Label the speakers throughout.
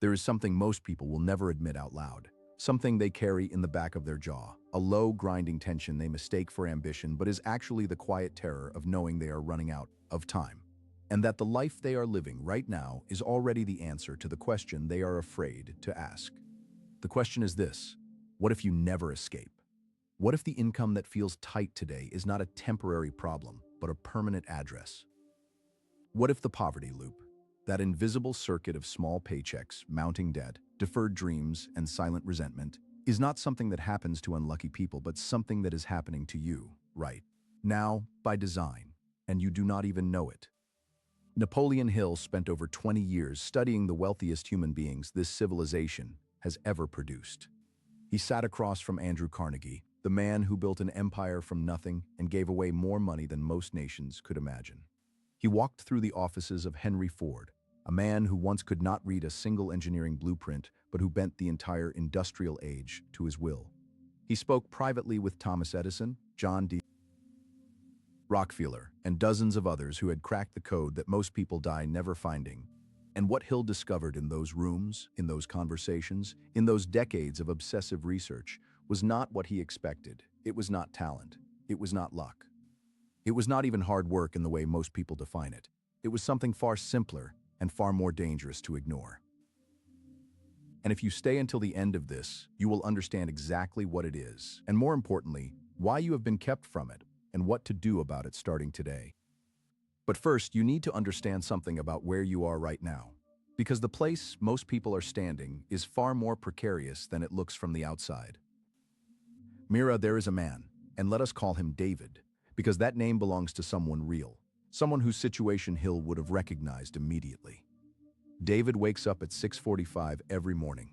Speaker 1: There is something most people will never admit out loud, something they carry in the back of their jaw, a low, grinding tension they mistake for ambition but is actually the quiet terror of knowing they are running out of time, and that the life they are living right now is already the answer to the question they are afraid to ask. The question is this: what if you never escape? What if the income that feels tight today is not a temporary problem, but a permanent address? What if the poverty loop, that invisible circuit of small paychecks, mounting debt, deferred dreams, and silent resentment, is not something that happens to unlucky people, but something that is happening to you, right now, by design, and you do not even know it? Napoleon Hill spent over 20 years studying the wealthiest human beings this civilization has ever produced. He sat across from Andrew Carnegie, the man who built an empire from nothing and gave away more money than most nations could imagine. He walked through the offices of Henry Ford, a man who once could not read a single engineering blueprint, but who bent the entire industrial age to his will. He spoke privately with Thomas Edison, John D. Rockefeller, and dozens of others who had cracked the code that most people die never finding. And what Hill discovered in those rooms, in those conversations, in those decades of obsessive research, was not what he expected. It was not talent. It was not luck. It was not even hard work in the way most people define it. It was something far simpler and far more dangerous to ignore. And if you stay until the end of this, you will understand exactly what it is, and more importantly, why you have been kept from it, and what to do about it starting today. But first, you need to understand something about where you are right now, because the place most people are standing is far more precarious than it looks from the outside. Mira, there is a man, and let us call him David, because that name belongs to someone real, someone whose situation Hill would have recognized immediately. David wakes up at 6:45 every morning.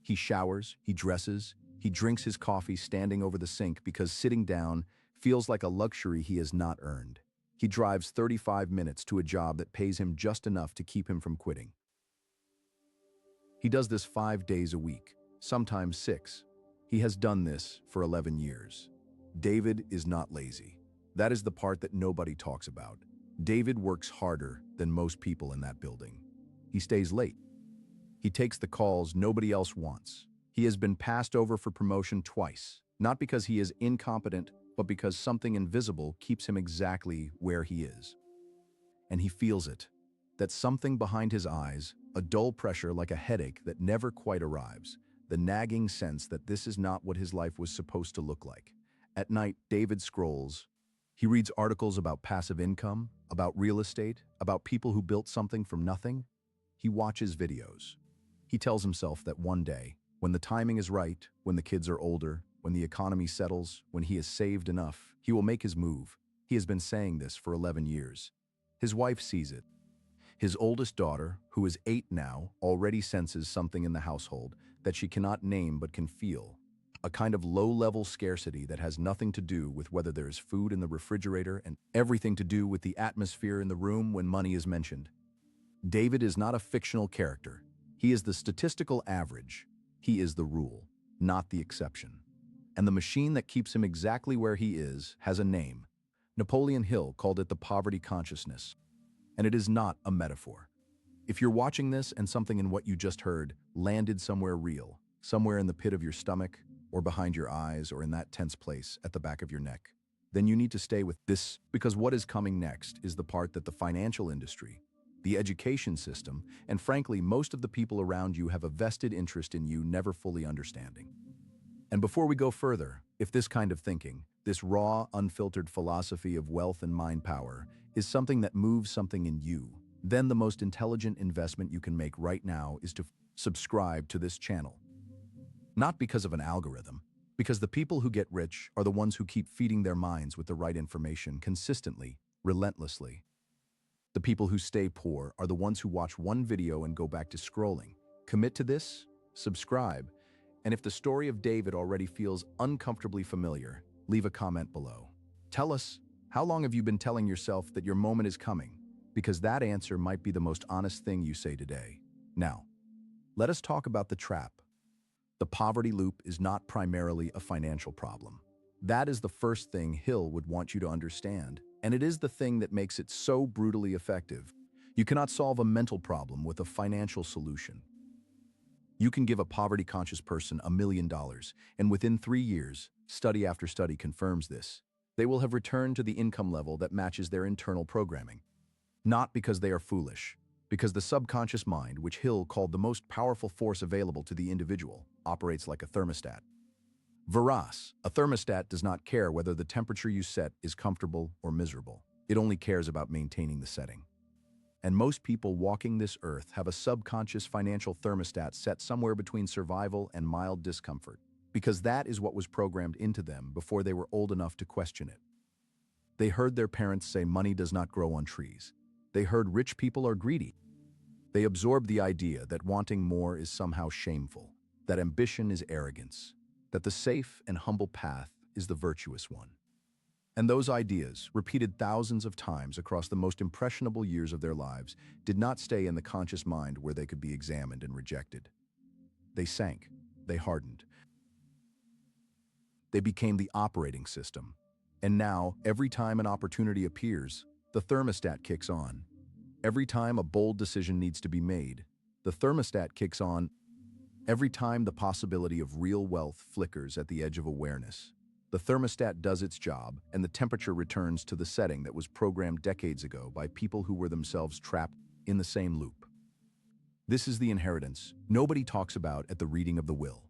Speaker 1: He showers, he dresses, he drinks his coffee standing over the sink because sitting down feels like a luxury he has not earned. He drives 35 minutes to a job that pays him just enough to keep him from quitting. He does this 5 days a week, sometimes 6. He has done this for 11 years. David is not lazy. That is the part that nobody talks about. David works harder than most people in that building. He stays late. He takes the calls nobody else wants. He has been passed over for promotion twice, not because he is incompetent, but because something invisible keeps him exactly where he is. And he feels it, that something behind his eyes, a dull pressure like a headache that never quite arrives, the nagging sense that this is not what his life was supposed to look like. At night, David scrolls. He reads articles about passive income, about real estate, about people who built something from nothing. He watches videos. He tells himself that one day, when the timing is right, when the kids are older, when the economy settles, when he has saved enough, he will make his move. He has been saying this for 11 years. His wife sees it. His oldest daughter, who is 8 now, already senses something in the household that she cannot name but can feel. A kind of low-level scarcity that has nothing to do with whether there is food in the refrigerator and everything to do with the atmosphere in the room when money is mentioned. David is not a fictional character. He is the statistical average. He is the rule, not the exception. And the machine that keeps him exactly where he is has a name. Napoleon Hill called it the poverty consciousness. And it is not a metaphor. If you're watching this and something in what you just heard landed somewhere real, somewhere in the pit of your stomach, or behind your eyes, or in that tense place at the back of your neck, then you need to stay with this, because what is coming next is the part that the financial industry, the education system, and frankly, most of the people around you have a vested interest in you never fully understanding. And before we go further, if this kind of thinking, this raw, unfiltered philosophy of wealth and mind power, is something that moves something in you, then the most intelligent investment you can make right now is to subscribe to this channel. Not because of an algorithm, because the people who get rich are the ones who keep feeding their minds with the right information consistently, relentlessly. The people who stay poor are the ones who watch one video and go back to scrolling. Commit to this, subscribe, and if the story of David already feels uncomfortably familiar, leave a comment below. Tell us, how long have you been telling yourself that your moment is coming? Because that answer might be the most honest thing you say today. Now, let us talk about the trap. The poverty loop is not primarily a financial problem. That is the first thing Hill would want you to understand, and it is the thing that makes it so brutally effective. You cannot solve a mental problem with a financial solution. You can give a poverty-conscious person $1 million, and within 3 years, study after study confirms this, they will have returned to the income level that matches their internal programming. Not because they are foolish, because the subconscious mind, which Hill called the most powerful force available to the individual, operates like a thermostat. Veras, a thermostat does not care whether the temperature you set is comfortable or miserable. It only cares about maintaining the setting. And most people walking this earth have a subconscious financial thermostat set somewhere between survival and mild discomfort, because that is what was programmed into them before they were old enough to question it. They heard their parents say money does not grow on trees. They heard rich people are greedy. They absorbed the idea that wanting more is somehow shameful, that ambition is arrogance, that the safe and humble path is the virtuous one. And those ideas, repeated thousands of times across the most impressionable years of their lives, did not stay in the conscious mind where they could be examined and rejected. They sank. They hardened. They became the operating system. And now, every time an opportunity appears, the thermostat kicks on. Every time a bold decision needs to be made, the thermostat kicks on. Every time the possibility of real wealth flickers at the edge of awareness, the thermostat does its job and the temperature returns to the setting that was programmed decades ago by people who were themselves trapped in the same loop. This is the inheritance nobody talks about at the reading of the will.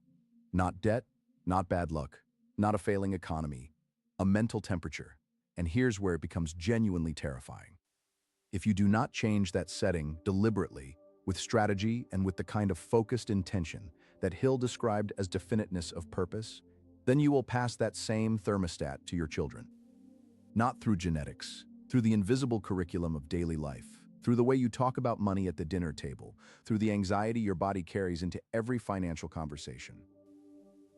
Speaker 1: Not debt, not bad luck, not a failing economy, a mental temperature. And here's where it becomes genuinely terrifying. If you do not change that setting deliberately, with strategy and with the kind of focused intention that Hill described as definiteness of purpose, then you will pass that same thermostat to your children. Not through genetics, through the invisible curriculum of daily life, through the way you talk about money at the dinner table, through the anxiety your body carries into every financial conversation,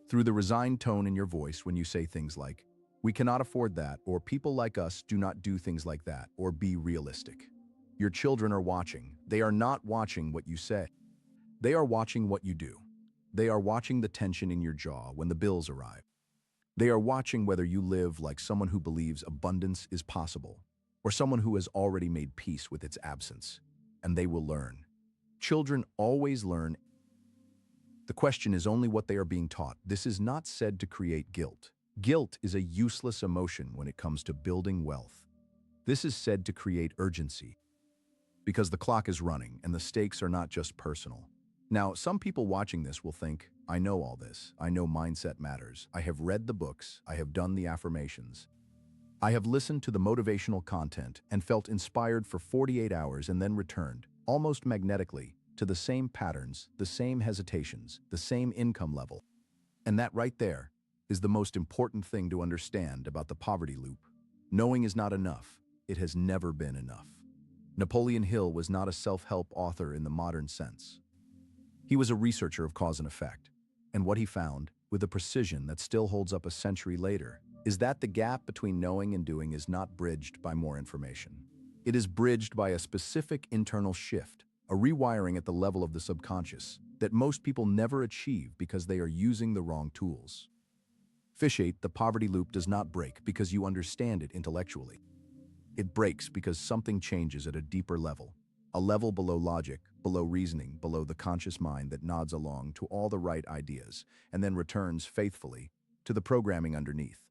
Speaker 1: through the resigned tone in your voice when you say things like, "We cannot afford that," or "People like us do not do things like that," or "Be realistic." Your children are watching. They are not watching what you say. They are watching what you do. They are watching the tension in your jaw when the bills arrive. They are watching whether you live like someone who believes abundance is possible, or someone who has already made peace with its absence. And they will learn. Children always learn. The question is only what they are being taught. This is not said to create guilt. Guilt is a useless emotion when it comes to building wealth. This is said to create urgency, because the clock is running and the stakes are not just personal. Now, some people watching this will think, I know all this. I know mindset matters. I have read the books. I have done the affirmations. I have listened to the motivational content and felt inspired for 48 hours and then returned, almost magnetically, to the same patterns, the same hesitations, the same income level. And that right there is the most important thing to understand about the poverty loop. Knowing is not enough. It has never been enough. Napoleon Hill was not a self-help author in the modern sense. He was a researcher of cause and effect. And what he found, with a precision that still holds up a century later, is that the gap between knowing and doing is not bridged by more information. It is bridged by a specific internal shift, a rewiring at the level of the subconscious, that most people never achieve because they are using the wrong tools. Fish 8, the poverty loop does not break because you understand it intellectually. It breaks because something changes at a deeper level, a level below logic, below reasoning, below the conscious mind that nods along to all the right ideas and then returns faithfully to the programming underneath.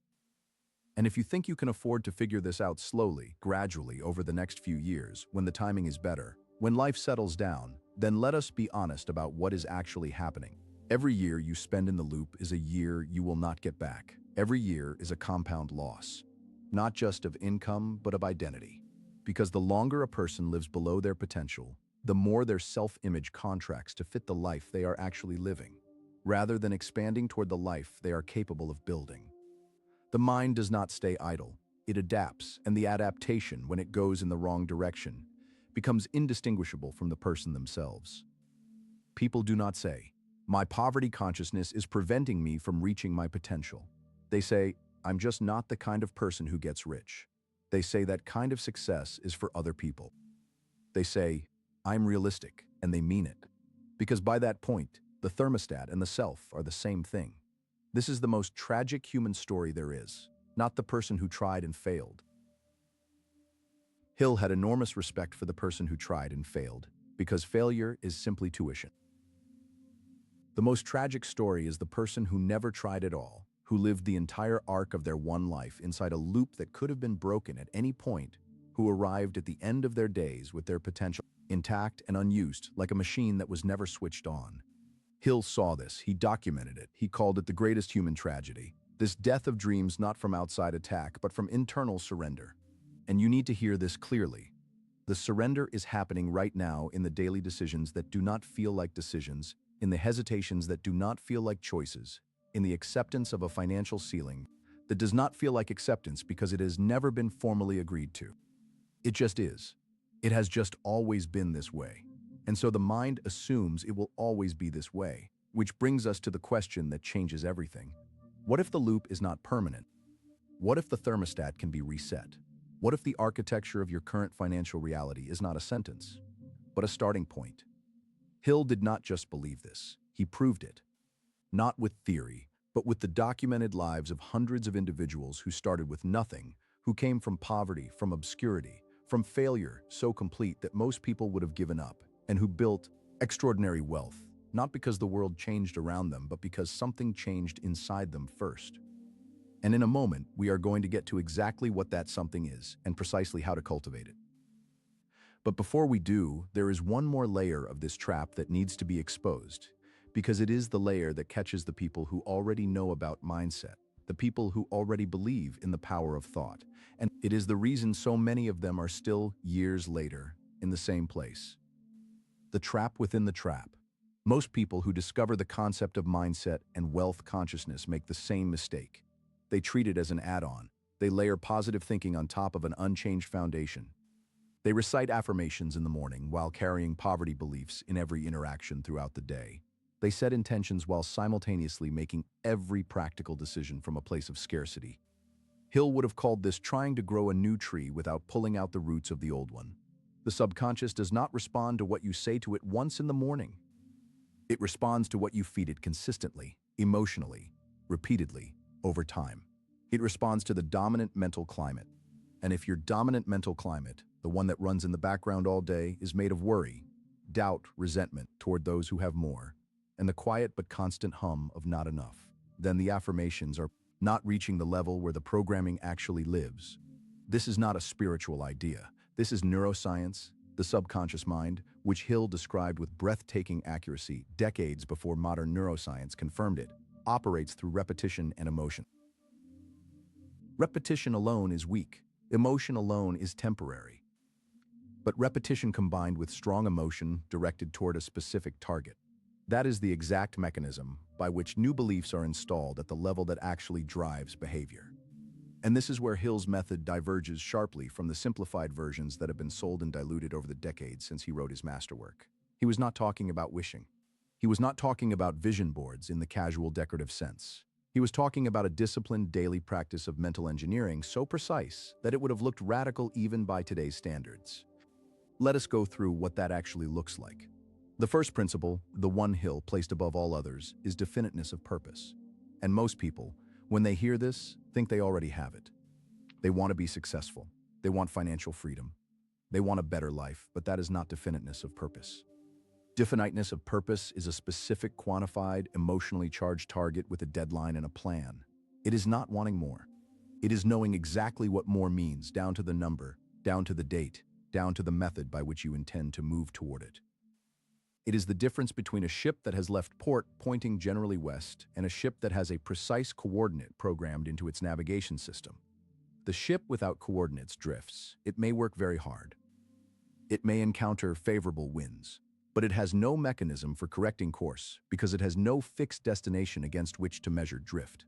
Speaker 1: And if you think you can afford to figure this out slowly, gradually over the next few years, when the timing is better, when life settles down, then let us be honest about what is actually happening. Every year you spend in the loop is a year you will not get back. Every year is a compound loss, not just of income, but of identity. Because the longer a person lives below their potential, the more their self-image contracts to fit the life they are actually living, rather than expanding toward the life they are capable of building. The mind does not stay idle. It adapts, and the adaptation, when it goes in the wrong direction, becomes indistinguishable from the person themselves. People do not say, "My poverty consciousness is preventing me from reaching my potential." They say, "I'm just not the kind of person who gets rich." They say that kind of success is for other people. They say, "I'm realistic," and they mean it. Because by that point, the thermostat and the self are the same thing. This is the most tragic human story there is, not the person who tried and failed. Hill had enormous respect for the person who tried and failed, because failure is simply tuition. The most tragic story is the person who never tried at all, who lived the entire arc of their one life inside a loop that could have been broken at any point, who arrived at the end of their days with their potential intact and unused, like a machine that was never switched on. Hill saw this, he documented it, he called it the greatest human tragedy. This death of dreams not from outside attack, but from internal surrender. And you need to hear this clearly. The surrender is happening right now in the daily decisions that do not feel like decisions, in the hesitations that do not feel like choices, in the acceptance of a financial ceiling that does not feel like acceptance because it has never been formally agreed to. It just is. It has just always been this way. And so the mind assumes it will always be this way, which brings us to the question that changes everything. What if the loop is not permanent? What if the thermostat can be reset? What if the architecture of your current financial reality is not a sentence, but a starting point? Hill did not just believe this, he proved it. Not with theory, but with the documented lives of hundreds of individuals who started with nothing, who came from poverty, from obscurity, from failure so complete that most people would have given up, and who built extraordinary wealth, not because the world changed around them, but because something changed inside them first. And in a moment, we are going to get to exactly what that something is and precisely how to cultivate it. But before we do, there is one more layer of this trap that needs to be exposed, because it is the layer that catches the people who already know about mindset, the people who already believe in the power of thought. And it is the reason so many of them are still, years later, in the same place. The trap within the trap. Most people who discover the concept of mindset and wealth consciousness make the same mistake. They treat it as an add-on. They layer positive thinking on top of an unchanged foundation. They recite affirmations in the morning while carrying poverty beliefs in every interaction throughout the day. They set intentions while simultaneously making every practical decision from a place of scarcity. Hill would have called this trying to grow a new tree without pulling out the roots of the old one. The subconscious does not respond to what you say to it once in the morning. It responds to what you feed it consistently, emotionally, repeatedly, over time. It responds to the dominant mental climate. And if your dominant mental climate, the one that runs in the background all day, is made of worry, doubt, resentment toward those who have more, and the quiet but constant hum of not enough, then the affirmations are not reaching the level where the programming actually lives. This is not a spiritual idea. This is neuroscience, the subconscious mind, which Hill described with breathtaking accuracy decades before modern neuroscience confirmed it, operates through repetition and emotion. Repetition alone is weak. Emotion alone is temporary. But repetition combined with strong emotion directed toward a specific target. That is the exact mechanism by which new beliefs are installed at the level that actually drives behavior. And this is where Hill's method diverges sharply from the simplified versions that have been sold and diluted over the decades since he wrote his masterwork. He was not talking about wishing. He was not talking about vision boards in the casual decorative sense. He was talking about a disciplined daily practice of mental engineering so precise that it would have looked radical even by today's standards. Let us go through what that actually looks like. The first principle, the one Hill placed above all others, is definiteness of purpose. And most people, when they hear this, think they already have it. They want to be successful. They want financial freedom. They want a better life, but that is not definiteness of purpose. Definiteness of purpose is a specific, quantified, emotionally charged target with a deadline and a plan. It is not wanting more. It is knowing exactly what more means, down to the number, down to the date, down to the method by which you intend to move toward it. It is the difference between a ship that has left port pointing generally west and a ship that has a precise coordinate programmed into its navigation system. The ship without coordinates drifts. It may work very hard. It may encounter favorable winds, but it has no mechanism for correcting course because it has no fixed destination against which to measure drift.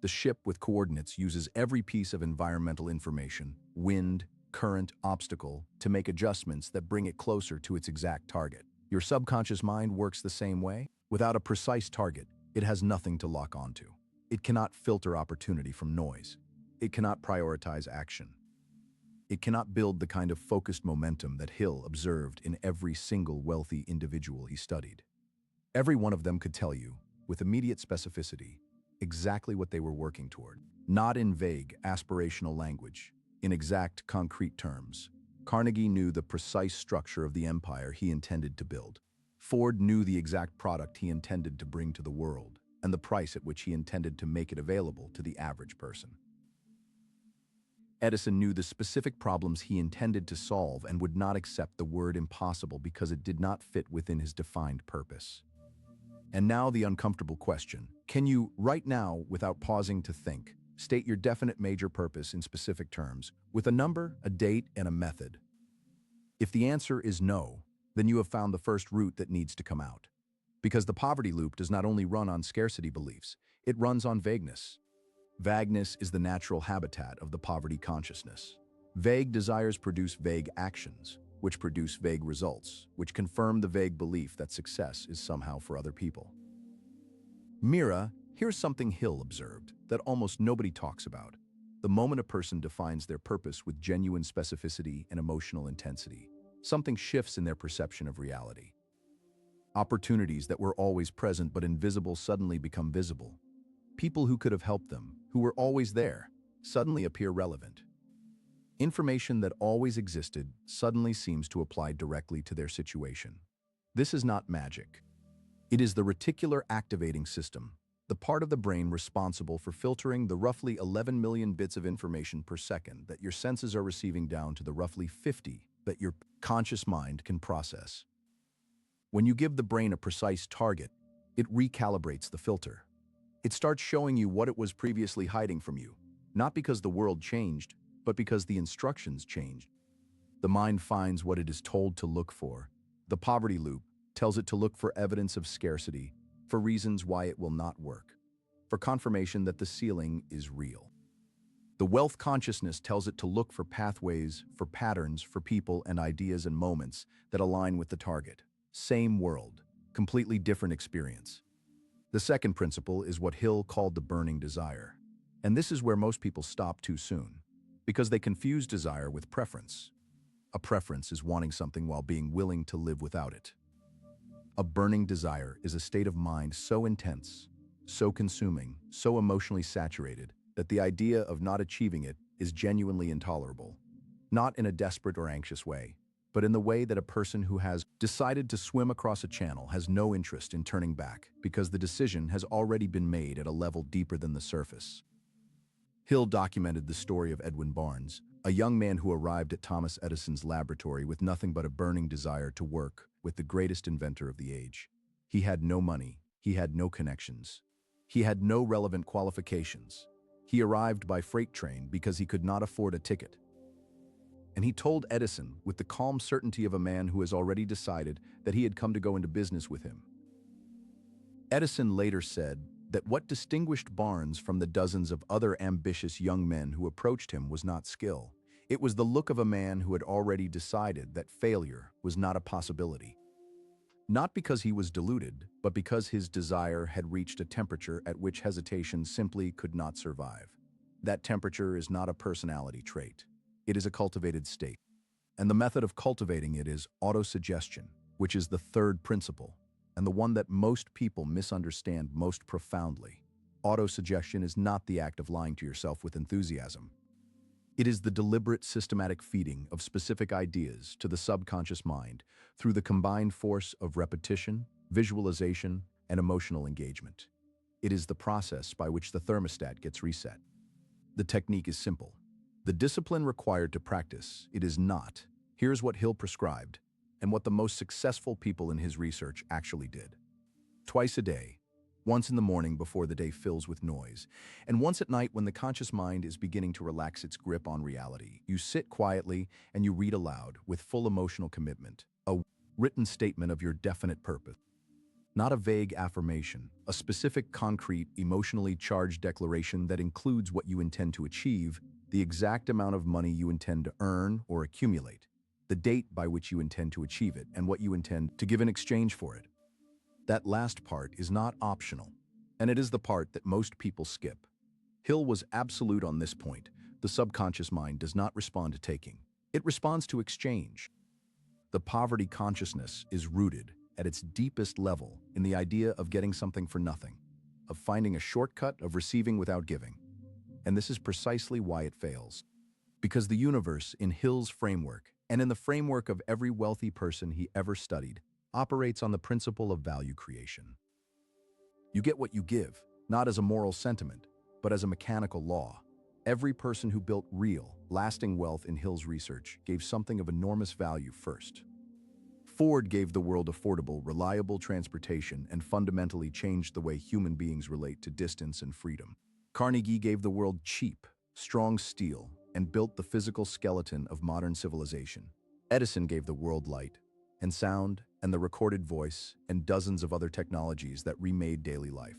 Speaker 1: The ship with coordinates uses every piece of environmental information, wind, current, obstacle, to make adjustments that bring it closer to its exact target. Your subconscious mind works the same way. Without a precise target, it has nothing to lock onto. It cannot filter opportunity from noise. It cannot prioritize action. It cannot build the kind of focused momentum that Hill observed in every single wealthy individual he studied. Every one of them could tell you, with immediate specificity, exactly what they were working toward, not in vague, aspirational language, in exact, concrete terms. Carnegie knew the precise structure of the empire he intended to build. Ford knew the exact product he intended to bring to the world, and the price at which he intended to make it available to the average person. Edison knew the specific problems he intended to solve and would not accept the word impossible because it did not fit within his defined purpose. And now the uncomfortable question. Can you, right now, without pausing to think, state your definite major purpose in specific terms, with a number, a date, and a method? If the answer is no, then you have found the first root that needs to come out. Because the poverty loop does not only run on scarcity beliefs, it runs on vagueness. Vagueness is the natural habitat of the poverty consciousness. Vague desires produce vague actions, which produce vague results, which confirm the vague belief that success is somehow for other people. Mira, here's something Hill observed that almost nobody talks about. The moment a person defines their purpose with genuine specificity and emotional intensity, something shifts in their perception of reality. Opportunities that were always present but invisible suddenly become visible. People who could have helped them, who were always there, suddenly appear relevant. Information that always existed suddenly seems to apply directly to their situation. This is not magic. It is the reticular activating system, the part of the brain responsible for filtering the roughly 11 million bits of information per second that your senses are receiving down to the roughly 50 that your conscious mind can process. When you give the brain a precise target, it recalibrates the filter. It starts showing you what it was previously hiding from you, not because the world changed, but because the instructions changed. The mind finds what it is told to look for. The poverty loop tells it to look for evidence of scarcity, for reasons why it will not work, for confirmation that the ceiling is real. The wealth consciousness tells it to look for pathways, for patterns, for people and ideas and moments that align with the target. Same world, completely different experience. The second principle is what Hill called the burning desire. And this is where most people stop too soon, because they confuse desire with preference. A preference is wanting something while being willing to live without it. A burning desire is a state of mind so intense, so consuming, so emotionally saturated, that the idea of not achieving it is genuinely intolerable. Not in a desperate or anxious way, but in the way that a person who has decided to swim across a channel has no interest in turning back because the decision has already been made at a level deeper than the surface. Hill documented the story of Edwin Barnes, a young man who arrived at Thomas Edison's laboratory with nothing but a burning desire to work with the greatest inventor of the age. He had no money, he had no connections, he had no relevant qualifications. He arrived by freight train because he could not afford a ticket. And he told Edison with the calm certainty of a man who has already decided that he had come to go into business with him. Edison later said that what distinguished Barnes from the dozens of other ambitious young men who approached him was not skill. It was the look of a man who had already decided that failure was not a possibility. Not because he was deluded, but because his desire had reached a temperature at which hesitation simply could not survive. That temperature is not a personality trait. It is a cultivated state. And the method of cultivating it is autosuggestion, which is the third principle, and the one that most people misunderstand most profoundly. Autosuggestion is not the act of lying to yourself with enthusiasm. It is the deliberate, systematic feeding of specific ideas to the subconscious mind through the combined force of repetition, visualization, and emotional engagement. It is the process by which the thermostat gets reset. The technique is simple. The discipline required to practice, it is not. Here's what Hill prescribed, and what the most successful people in his research actually did. Twice a day, once in the morning before the day fills with noise, and once at night when the conscious mind is beginning to relax its grip on reality, you sit quietly and you read aloud with full emotional commitment, a written statement of your definite purpose. Not a vague affirmation, a specific, concrete, emotionally charged declaration that includes what you intend to achieve, the exact amount of money you intend to earn or accumulate, the date by which you intend to achieve it, and what you intend to give in exchange for it. That last part is not optional, and it is the part that most people skip. Hill was absolute on this point. The subconscious mind does not respond to taking. It responds to exchange. The poverty consciousness is rooted at its deepest level in the idea of getting something for nothing, of finding a shortcut of receiving without giving. And this is precisely why it fails. Because the universe, in Hill's framework, and in the framework of every wealthy person he ever studied, operates on the principle of value creation. You get what you give, not as a moral sentiment, but as a mechanical law. Every person who built real, lasting wealth in Hill's research gave something of enormous value first. Ford gave the world affordable, reliable transportation and fundamentally changed the way human beings relate to distance and freedom. Carnegie gave the world cheap, strong steel and built the physical skeleton of modern civilization. Edison gave the world light and sound and the recorded voice and dozens of other technologies that remade daily life.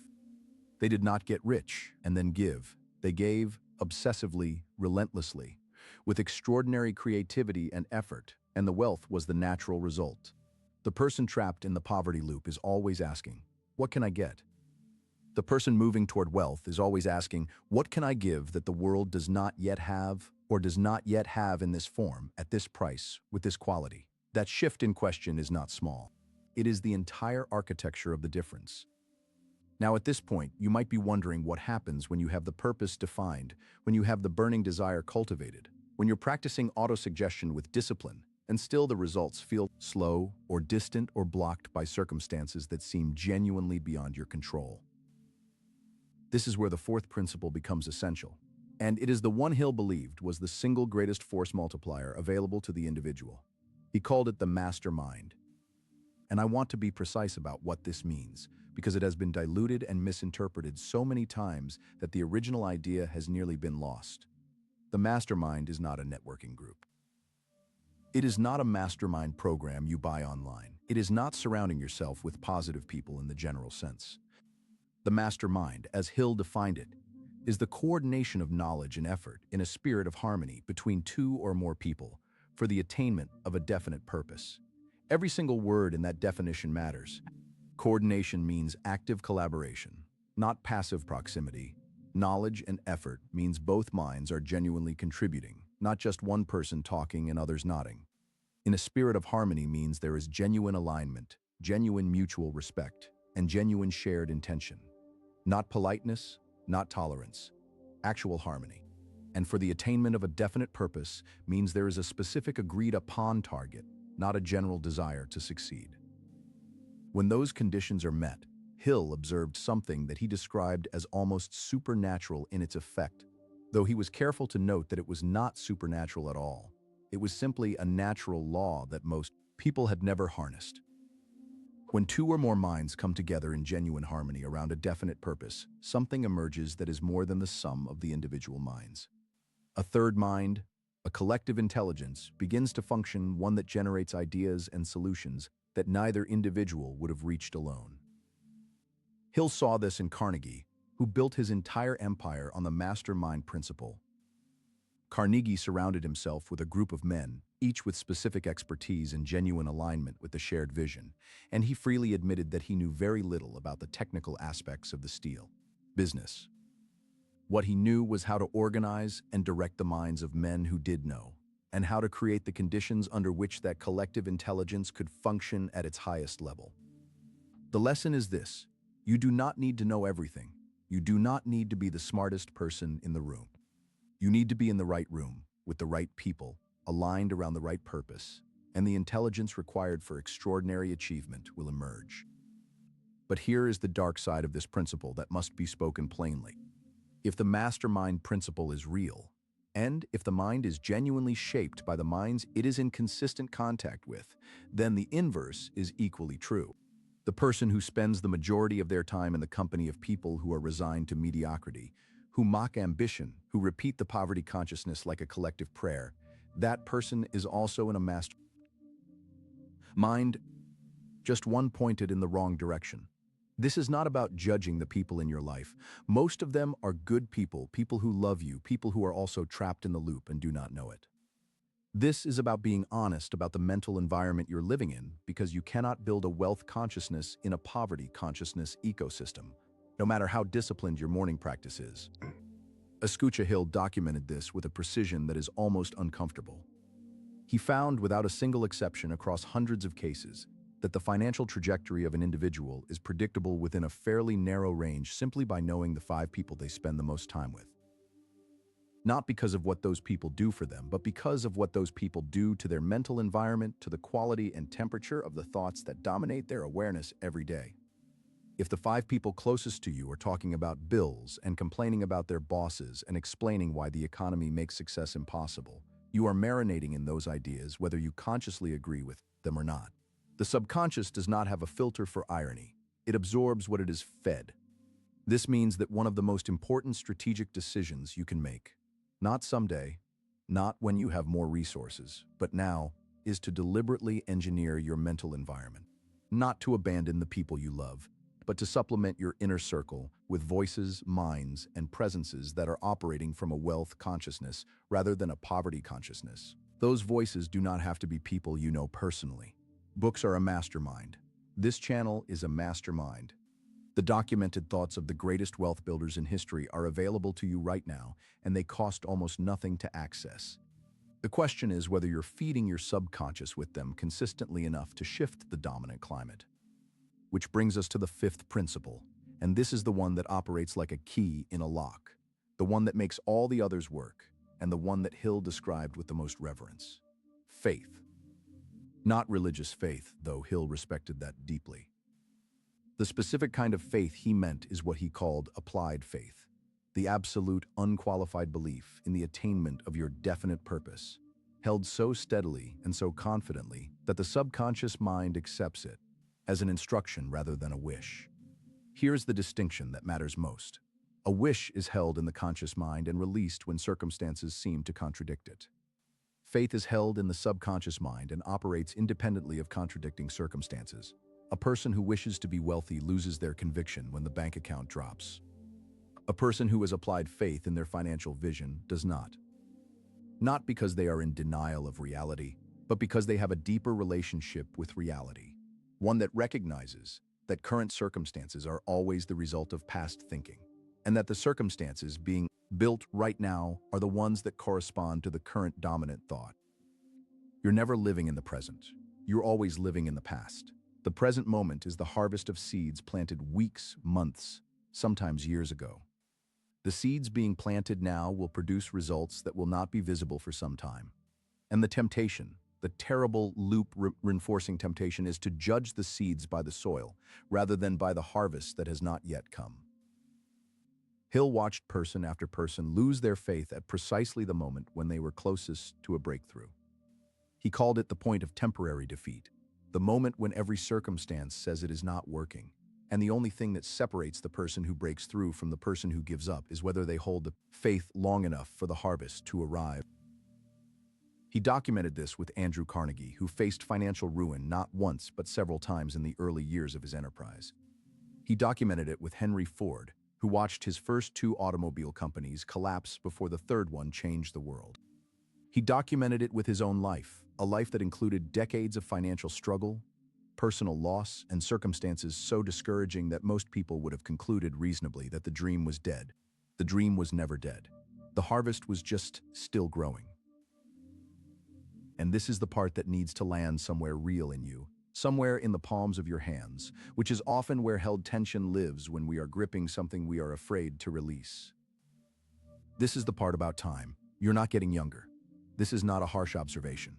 Speaker 1: They did not get rich and then give. They gave obsessively, relentlessly, with extraordinary creativity and effort, and the wealth was the natural result. The person trapped in the poverty loop is always asking, what can I get? The person moving toward wealth is always asking, what can I give that the world does not yet have or does not yet have in this form, at this price, with this quality? That shift in question is not small. It is the entire architecture of the difference. Now at this point, you might be wondering what happens when you have the purpose defined, when you have the burning desire cultivated, when you're practicing autosuggestion with discipline, and still the results feel slow or distant or blocked by circumstances that seem genuinely beyond your control. This is where the fourth principle becomes essential, and it is the one Hill believed was the single greatest force multiplier available to the individual. He called it the mastermind. And I want to be precise about what this means, because it has been diluted and misinterpreted so many times that the original idea has nearly been lost. The mastermind is not a networking group. It is not a mastermind program you buy online. It is not surrounding yourself with positive people in the general sense. The mastermind, as Hill defined it, is the coordination of knowledge and effort in a spirit of harmony between two or more people for the attainment of a definite purpose. Every single word in that definition matters. Coordination means active collaboration, not passive proximity. Knowledge and effort means both minds are genuinely contributing, not just one person talking and others nodding. In a spirit of harmony means there is genuine alignment, genuine mutual respect, and genuine shared intention. Not politeness, not tolerance, actual harmony. And for the attainment of a definite purpose means there is a specific agreed-upon target, not a general desire to succeed. When those conditions are met, Hill observed something that he described as almost supernatural in its effect, though he was careful to note that it was not supernatural at all. It was simply a natural law that most people had never harnessed. When two or more minds come together in genuine harmony around a definite purpose, something emerges that is more than the sum of the individual minds. A third mind, a collective intelligence, begins to function, one that generates ideas and solutions that neither individual would have reached alone. Hill saw this in Carnegie, who built his entire empire on the mastermind principle. Carnegie surrounded himself with a group of men, each with specific expertise and genuine alignment with the shared vision, and he freely admitted that he knew very little about the technical aspects of the steel business. What he knew was how to organize and direct the minds of men who did know, and how to create the conditions under which that collective intelligence could function at its highest level. The lesson is this: you do not need to know everything. You do not need to be the smartest person in the room. You need to be in the right room, with the right people, aligned around the right purpose, and the intelligence required for extraordinary achievement will emerge. But here is the dark side of this principle that must be spoken plainly. If the mastermind principle is real, and if the mind is genuinely shaped by the minds it is in consistent contact with, then the inverse is equally true. The person who spends the majority of their time in the company of people who are resigned to mediocrity, who mock ambition, who repeat the poverty consciousness like a collective prayer, that person is also in a mastermind, just one pointed in the wrong direction. This is not about judging the people in your life. Most of them are good people, people who love you, people who are also trapped in the loop and do not know it. This is about being honest about the mental environment you're living in, because you cannot build a wealth consciousness in a poverty consciousness ecosystem, no matter how disciplined your morning practice is. Escucha Hill documented this with a precision that is almost uncomfortable. He found, without a single exception across hundreds of cases, that the financial trajectory of an individual is predictable within a fairly narrow range simply by knowing the 5 people they spend the most time with. Not because of what those people do for them, but because of what those people do to their mental environment, to the quality and temperature of the thoughts that dominate their awareness every day. If the 5 people closest to you are talking about bills and complaining about their bosses and explaining why the economy makes success impossible, you are marinating in those ideas whether you consciously agree with them or not. The subconscious does not have a filter for irony. It absorbs what it is fed. This means that one of the most important strategic decisions you can make, not someday, not when you have more resources, but now, is to deliberately engineer your mental environment. Not to abandon the people you love, but to supplement your inner circle with voices, minds, and presences that are operating from a wealth consciousness rather than a poverty consciousness. Those voices do not have to be people you know personally. Books are a mastermind. This channel is a mastermind. The documented thoughts of the greatest wealth builders in history are available to you right now, and they cost almost nothing to access. The question is whether you're feeding your subconscious with them consistently enough to shift the dominant climate. Which brings us to the 5th principle, and this is the one that operates like a key in a lock, the one that makes all the others work, and the one that Hill described with the most reverence. Faith. Not religious faith, though Hill respected that deeply. The specific kind of faith he meant is what he called applied faith, the absolute, unqualified belief in the attainment of your definite purpose, held so steadily and so confidently that the subconscious mind accepts it as an instruction rather than a wish. Here's the distinction that matters most. A wish is held in the conscious mind and released when circumstances seem to contradict it. Faith is held in the subconscious mind and operates independently of contradicting circumstances. A person who wishes to be wealthy loses their conviction when the bank account drops. A person who has applied faith in their financial vision does not. Not because they are in denial of reality, but because they have a deeper relationship with reality, one that recognizes that current circumstances are always the result of past thinking, and that the circumstances being built right now are the ones that correspond to the current dominant thought. You're never living in the present. You're always living in the past. The present moment is the harvest of seeds planted weeks, months, sometimes years ago. The seeds being planted now will produce results that will not be visible for some time. And the temptation, the terrible loop-reinforcing temptation, is to judge the seeds by the soil rather than by the harvest that has not yet come. Hill watched person after person lose their faith at precisely the moment when they were closest to a breakthrough. He called it the point of temporary defeat, the moment when every circumstance says it is not working, and the only thing that separates the person who breaks through from the person who gives up is whether they hold the faith long enough for the harvest to arrive. He documented this with Andrew Carnegie, who faced financial ruin not once but several times in the early years of his enterprise. He documented it with Henry Ford, who watched his first 2 automobile companies collapse before the third one changed the world. He documented it with his own life, a life that included decades of financial struggle, personal loss, and circumstances so discouraging that most people would have concluded reasonably that the dream was dead. The dream was never dead. The harvest was just still growing. And this is the part that needs to land somewhere real in you, somewhere in the palms of your hands, which is often where held tension lives when we are gripping something we are afraid to release. This is the part about time. You're not getting younger. This is not a harsh observation.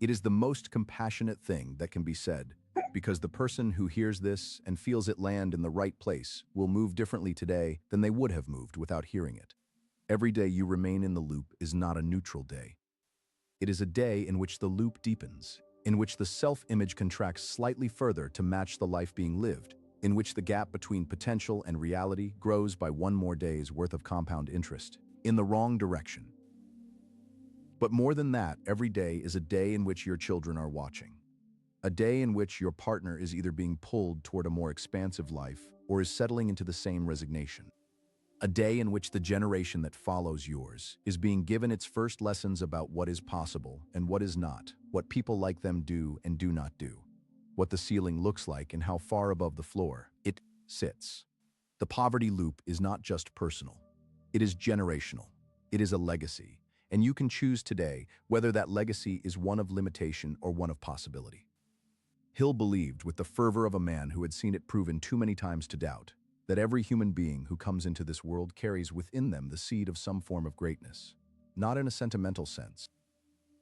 Speaker 1: It is the most compassionate thing that can be said, because the person who hears this and feels it land in the right place will move differently today than they would have moved without hearing it. Every day you remain in the loop is not a neutral day. It is a day in which the loop deepens, in which the self-image contracts slightly further to match the life being lived, in which the gap between potential and reality grows by one more day's worth of compound interest, in the wrong direction. But more than that, every day is a day in which your children are watching. A day in which your partner is either being pulled toward a more expansive life or is settling into the same resignation. A day in which the generation that follows yours is being given its first lessons about what is possible and what is not, what people like them do and do not do, what the ceiling looks like and how far above the floor it sits. The poverty loop is not just personal. It is generational. It is a legacy. And you can choose today whether that legacy is one of limitation or one of possibility. Hill believed, with the fervor of a man who had seen it proven too many times to doubt, that every human being who comes into this world carries within them the seed of some form of greatness, not in a sentimental sense.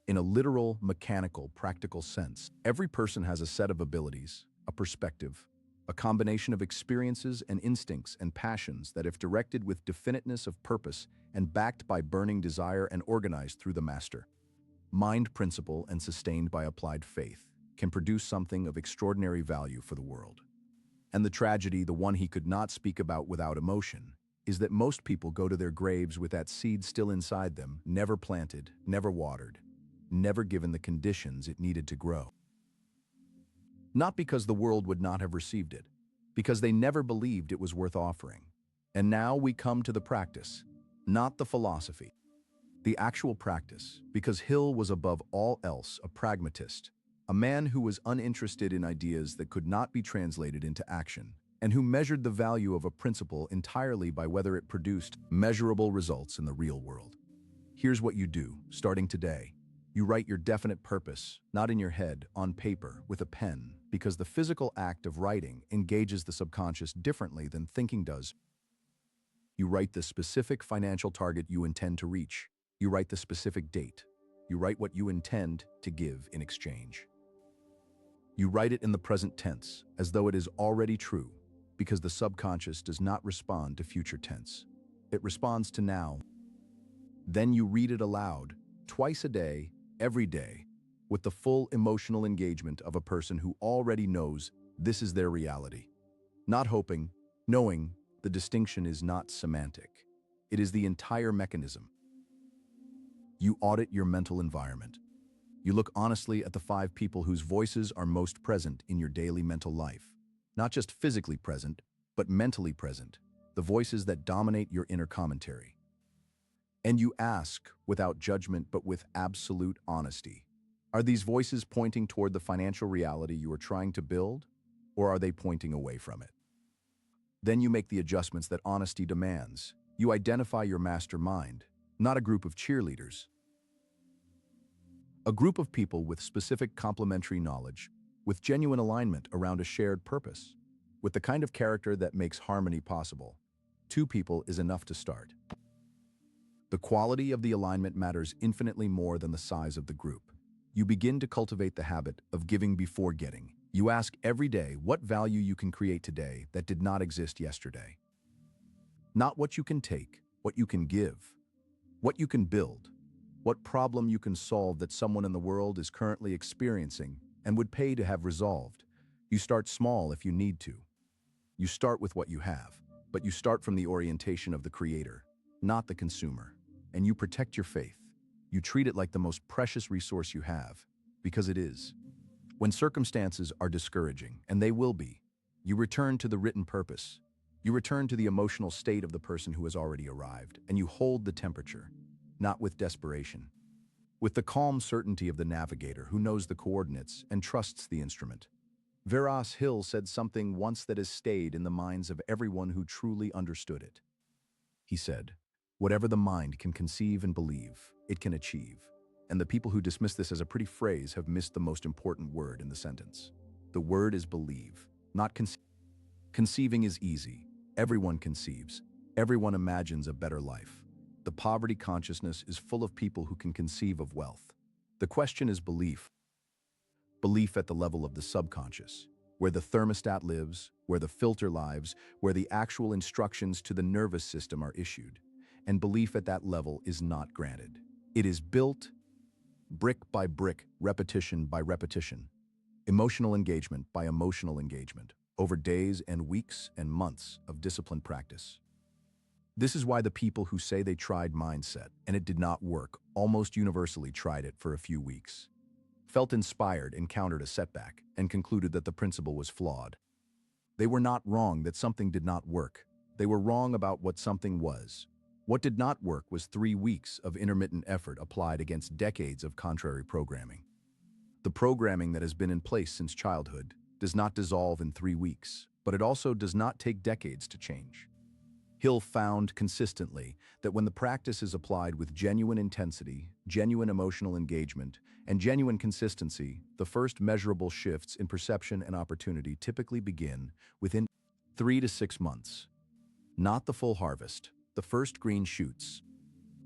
Speaker 1: In a literal, mechanical, practical sense, every person has a set of abilities, a perspective, a combination of experiences and instincts and passions that, if directed with definiteness of purpose and backed by burning desire and organized through the master mind principle and sustained by applied faith, can produce something of extraordinary value for the world. And the tragedy, the one he could not speak about without emotion, is that most people go to their graves with that seed still inside them, never planted, never watered, never given the conditions it needed to grow. Not because the world would not have received it, because they never believed it was worth offering. And now we come to the practice, not the philosophy. The actual practice, because Hill was above all else a pragmatist, a man who was uninterested in ideas that could not be translated into action, and who measured the value of a principle entirely by whether it produced measurable results in the real world. Here's what you do, starting today. You write your definite purpose, not in your head, on paper, with a pen, because the physical act of writing engages the subconscious differently than thinking does. You write the specific financial target you intend to reach. You write the specific date. You write what you intend to give in exchange. You write it in the present tense, as though it is already true, because the subconscious does not respond to future tense. It responds to now. Then you read it aloud, twice a day, every day, with the full emotional engagement of a person who already knows this is their reality. Not hoping, knowing, the distinction is not semantic. It is the entire mechanism. You audit your mental environment. You look honestly at the 5 people whose voices are most present in your daily mental life. Not just physically present, but mentally present, the voices that dominate your inner commentary. And you ask, without judgment but with absolute honesty, are these voices pointing toward the financial reality you are trying to build, or are they pointing away from it? Then you make the adjustments that honesty demands. You identify your mastermind, not a group of cheerleaders. A group of people with specific complementary knowledge, with genuine alignment around a shared purpose, with the kind of character that makes harmony possible. 2 people is enough to start. The quality of the alignment matters infinitely more than the size of the group. You begin to cultivate the habit of giving before getting. You ask every day what value you can create today that did not exist yesterday. Not what you can take, what you can give, what you can build, what problem you can solve that someone in the world is currently experiencing and would pay to have resolved. You start small if you need to. You start with what you have, but you start from the orientation of the creator, not the consumer. And you protect your faith. You treat it like the most precious resource you have, because it is. When circumstances are discouraging, and they will be, you return to the written purpose. You return to the emotional state of the person who has already arrived, and you hold the temperature, not with desperation, with the calm certainty of the navigator who knows the coordinates and trusts the instrument. Napoleon Hill said something once that has stayed in the minds of everyone who truly understood it. He said, "Whatever the mind can conceive and believe, it can achieve." And the people who dismiss this as a pretty phrase have missed the most important word in the sentence. The word is believe, not conceive. Conceiving is easy. Everyone conceives. Everyone imagines a better life. The poverty consciousness is full of people who can conceive of wealth. The question is belief. Belief at the level of the subconscious, where the thermostat lives, where the filter lives, where the actual instructions to the nervous system are issued. And belief at that level is not granted. It is built brick by brick, repetition by repetition, emotional engagement by emotional engagement, over days and weeks and months of disciplined practice. This is why the people who say they tried mindset and it did not work almost universally tried it for a few weeks, felt inspired, encountered a setback, and concluded that the principle was flawed. They were not wrong that something did not work. They were wrong about what something was. What did not work was 3 weeks of intermittent effort applied against decades of contrary programming. The programming that has been in place since childhood does not dissolve in 3 weeks, but it also does not take decades to change. Hill found consistently that when the practice is applied with genuine intensity, genuine emotional engagement, and genuine consistency, the first measurable shifts in perception and opportunity typically begin within 3 to 6 months. not the full harvest, the first green shoots.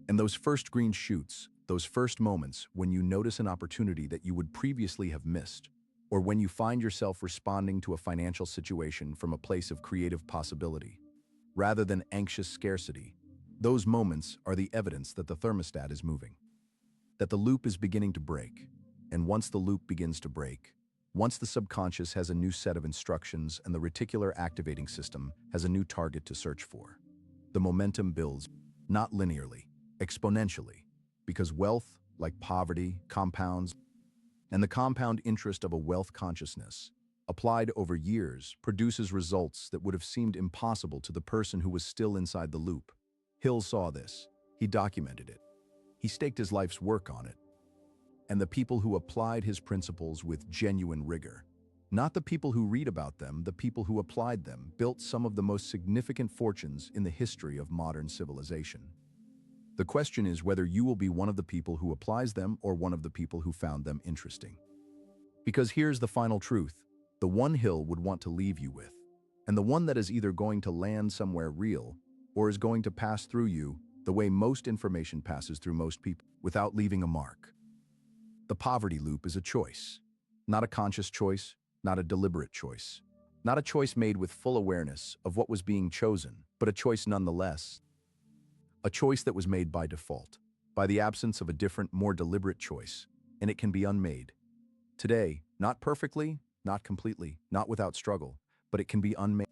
Speaker 1: And those first green shoots, those first moments when you notice an opportunity that you would previously have missed, or when you find yourself responding to a financial situation from a place of creative possibility, rather than anxious scarcity, those moments are the evidence that the thermostat is moving, that the loop is beginning to break. And once the loop begins to break, once the subconscious has a new set of instructions and the reticular activating system has a new target to search for, the momentum builds, not linearly, exponentially, because wealth, like poverty, compounds, and the compound interest of a wealth consciousness, applied over years, produces results that would have seemed impossible to the person who was still inside the loop. Hill saw this. He documented it. He staked his life's work on it. And the people who applied his principles with genuine rigor, not the people who read about them, the people who applied them, built some of the most significant fortunes in the history of modern civilization. The question is whether you will be one of the people who applies them or one of the people who found them interesting. Because here's the final truth, the one Hill would want to leave you with, and the one that is either going to land somewhere real or is going to pass through you the way most information passes through most people, without leaving a mark. The poverty loop is a choice, not a conscious choice, not a deliberate choice, not a choice made with full awareness of what was being chosen, but a choice nonetheless. A choice that was made by default, by the absence of a different, more deliberate choice, and it can be unmade. Today, not perfectly, not completely, not without struggle, but it can be unmade.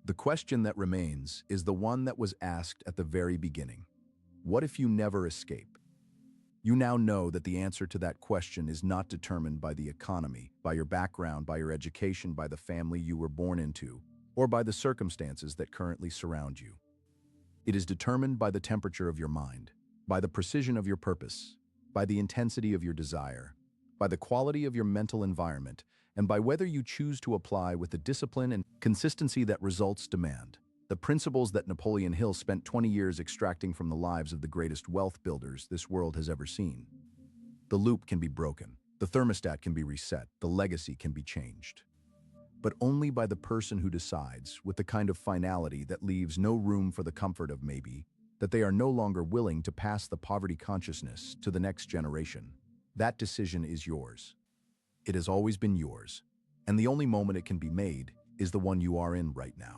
Speaker 1: The question that remains is the one that was asked at the very beginning. What if you never escape? You now know that the answer to that question is not determined by the economy, by your background, by your education, by the family you were born into, or by the circumstances that currently surround you. It is determined by the temperature of your mind, by the precision of your purpose, by the intensity of your desire, by the quality of your mental environment, and by whether you choose to apply with the discipline and consistency that results demand. The principles that Napoleon Hill spent 20 years extracting from the lives of the greatest wealth builders this world has ever seen. The loop can be broken, the thermostat can be reset, the legacy can be changed. But only by the person who decides, with the kind of finality that leaves no room for the comfort of maybe, that they are no longer willing to pass the poverty consciousness to the next generation. That decision is yours. It has always been yours, and the only moment it can be made is the one you are in right now.